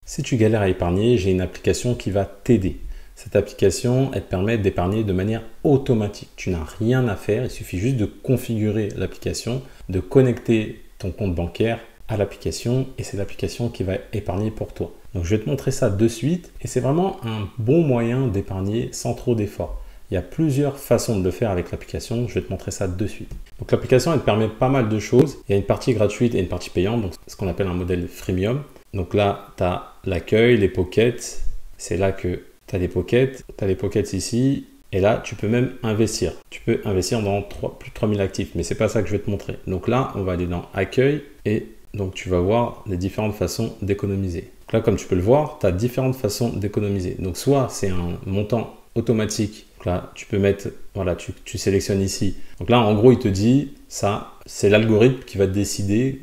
Si tu galères à épargner, j'ai une application qui va t'aider. Cette application, elle te permet d'épargner de manière automatique. Tu n'as rien à faire, il suffit juste de configurer l'application, de connecter ton compte bancaire à l'application et c'est l'application qui va épargner pour toi. Donc je vais te montrer ça de suite et c'est vraiment un bon moyen d'épargner sans trop d'efforts. Il y a plusieurs façons de le faire avec l'application, je vais te montrer ça de suite. Donc l'application, elle te permet pas mal de choses. Il y a une partie gratuite et une partie payante, donc ce qu'on appelle un modèle freemium. Donc là, tu as l'accueil, les pockets, c'est là que tu as les pockets, tu as les pockets ici, et là, tu peux même investir. Tu peux investir dans plus de 3000 actifs, mais c'est pas ça que je vais te montrer. Donc là, on va aller dans accueil, et donc tu vas voir les différentes façons d'économiser. Donc là, comme tu peux le voir, tu as différentes façons d'économiser. Donc soit c'est un montant automatique. Donc là, tu peux mettre, voilà, tu sélectionnes ici. Donc là, en gros, il te dit, ça, c'est l'algorithme qui va décider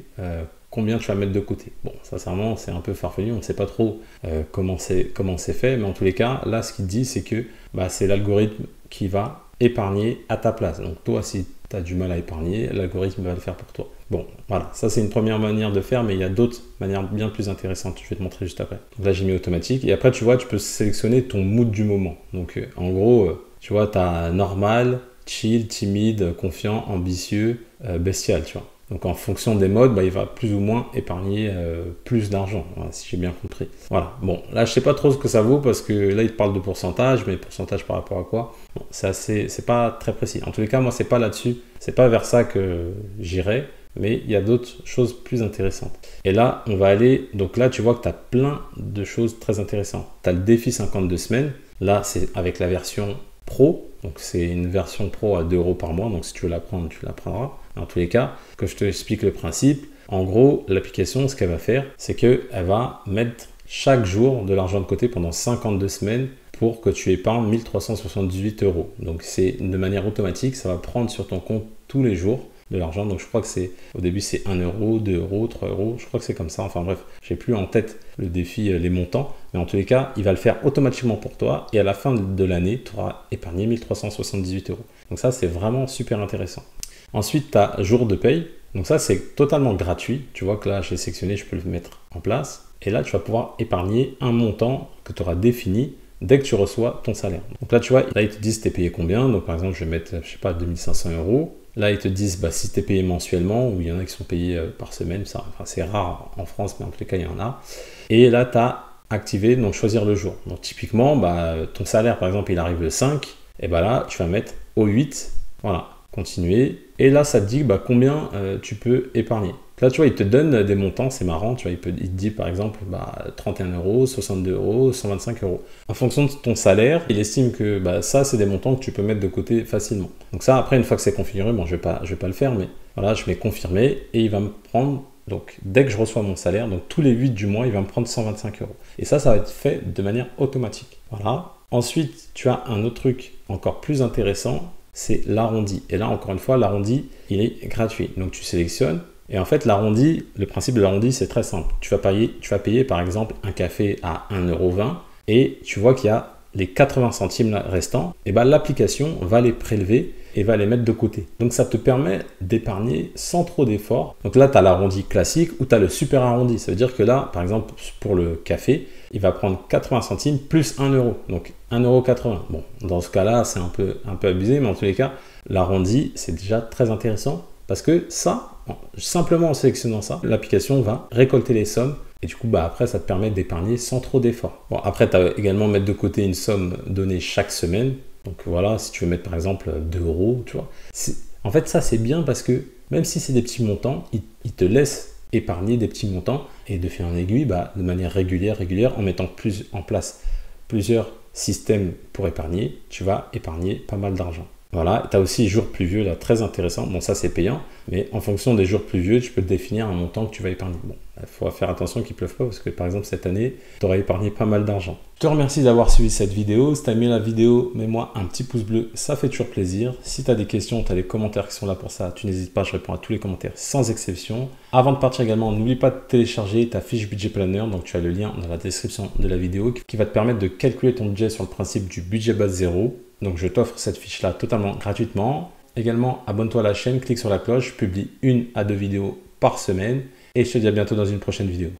combien tu vas mettre de côté. Bon, sincèrement, c'est un peu farfelu, on ne sait pas trop comment c'est fait, mais en tous les cas, là, ce qu'il dit, c'est que c'est l'algorithme qui va épargner à ta place. Donc toi, si tu as du mal à épargner, l'algorithme va le faire pour toi. Bon, voilà, ça c'est une première manière de faire, mais il y a d'autres manières bien plus intéressantes. Je vais te montrer juste après. Donc là, j'ai mis automatique, et après, tu vois, tu peux sélectionner ton mood du moment. Donc en gros, tu vois, tu as normal, chill, timide, confiant, ambitieux, bestial, tu vois. Donc en fonction des modes, il va plus ou moins épargner plus d'argent, voilà, si j'ai bien compris. Voilà, bon, là je sais pas trop ce que ça vaut parce que là il te parle de pourcentage, mais pourcentage par rapport à quoi? Bon, c'est pas très précis. En tous les cas, moi c'est pas là-dessus, c'est pas vers ça que j'irai, mais il y a d'autres choses plus intéressantes. Et là, on va aller, donc là tu vois que tu as plein de choses très intéressantes. Tu as le défi 52 semaines, là c'est avec la version Pro, donc c'est une version Pro à 2 € par mois, donc si tu veux la prendre, tu la prendras. En tous les cas, que je te explique le principe, en gros, l'application, ce qu'elle va faire, c'est qu'elle va mettre chaque jour de l'argent de côté pendant 52 semaines pour que tu épargnes 1378 €. Donc c'est de manière automatique, ça va prendre sur ton compte tous les jours de l'argent. Donc je crois que au début c'est 1 €, 2 €, 3 €, je crois que c'est comme ça. Enfin bref, j'ai plus en tête le défi, les montants, mais en tous les cas, il va le faire automatiquement pour toi et à la fin de l'année, tu auras épargné 1378 €. Donc ça, c'est vraiment super intéressant. Ensuite, tu as jour de paye. Donc ça, c'est totalement gratuit. Tu vois que là, j'ai sélectionné, je peux le mettre en place. Et là, tu vas pouvoir épargner un montant que tu auras défini dès que tu reçois ton salaire. Donc là, tu vois, là, ils te disent t'es payé combien. Donc par exemple, je vais mettre, je sais pas, 2500 €. Là, ils te disent si tu es payé mensuellement ou il y en a qui sont payés par semaine. Ça, enfin, c'est rare en France, mais en tous les cas, il y en a. Et là, tu as activé, donc choisir le jour. Donc typiquement, ton salaire, par exemple, il arrive le 5. Et là, tu vas mettre au 8. Voilà, continuer. Et là, ça te dit combien tu peux épargner. Là, tu vois, il te donne des montants, c'est marrant. Tu vois, il te dit par exemple 31 €, 62 €, 125 €. En fonction de ton salaire, il estime que ça, c'est des montants que tu peux mettre de côté facilement. Donc ça, après, une fois que c'est configuré, bon, je vais pas le faire, mais voilà, je mets confirmer et il va me prendre, donc dès que je reçois mon salaire, donc tous les 8 du mois, il va me prendre 125 €. Et ça va être fait de manière automatique. Voilà. Ensuite, tu as un autre truc encore plus intéressant, c'est l'arrondi. Et là, encore une fois, l'arrondi, il est gratuit. Donc, tu sélectionnes. Et en fait, l'arrondi, le principe de l'arrondi, c'est très simple. Tu vas payer, par exemple, un café à 1,20 € et tu vois qu'il y a les 80 centimes restants. Et l'application va les prélever et va les mettre de côté. Donc, ça te permet d'épargner sans trop d'efforts. Donc là, tu as l'arrondi classique ou tu as le super arrondi. Ça veut dire que là, par exemple, pour le café, il va prendre 80 centimes plus 1 €. Donc 1,80 €. Bon, dans ce cas-là, c'est un peu abusé, mais en tous les cas, l'arrondi, c'est déjà très intéressant parce que ça, simplement en sélectionnant ça, l'application va récolter les sommes et du coup, après, ça te permet d'épargner sans trop d'efforts. Bon, après, tu as également mettre de côté une somme donnée chaque semaine. Donc voilà, si tu veux mettre par exemple 2 €, tu vois. En fait, ça, c'est bien parce que même si c'est des petits montants, il te laisse épargner des petits montants et de fil en aiguille, de manière régulière, en mettant en place plusieurs systèmes pour épargner, tu vas épargner pas mal d'argent. Voilà, tu as aussi jours pluvieux, là, très intéressant. Bon, ça, c'est payant, mais en fonction des jours pluvieux, tu peux définir un montant que tu vas épargner. Bon, il faut faire attention qu'il ne pleuve pas parce que, par exemple, cette année, tu auras épargné pas mal d'argent. Je te remercie d'avoir suivi cette vidéo. Si tu as aimé la vidéo, mets-moi un petit pouce bleu, ça fait toujours plaisir. Si tu as des questions, tu as les commentaires qui sont là pour ça, tu n'hésites pas, je réponds à tous les commentaires sans exception. Avant de partir également, n'oublie pas de télécharger ta fiche budget planner, donc tu as le lien dans la description de la vidéo qui va te permettre de calculer ton budget sur le principe du budget base zéro. Donc je t'offre cette fiche-là totalement gratuitement. Également, abonne-toi à la chaîne, clique sur la cloche, je publie 1 à 2 vidéos par semaine et je te dis à bientôt dans une prochaine vidéo.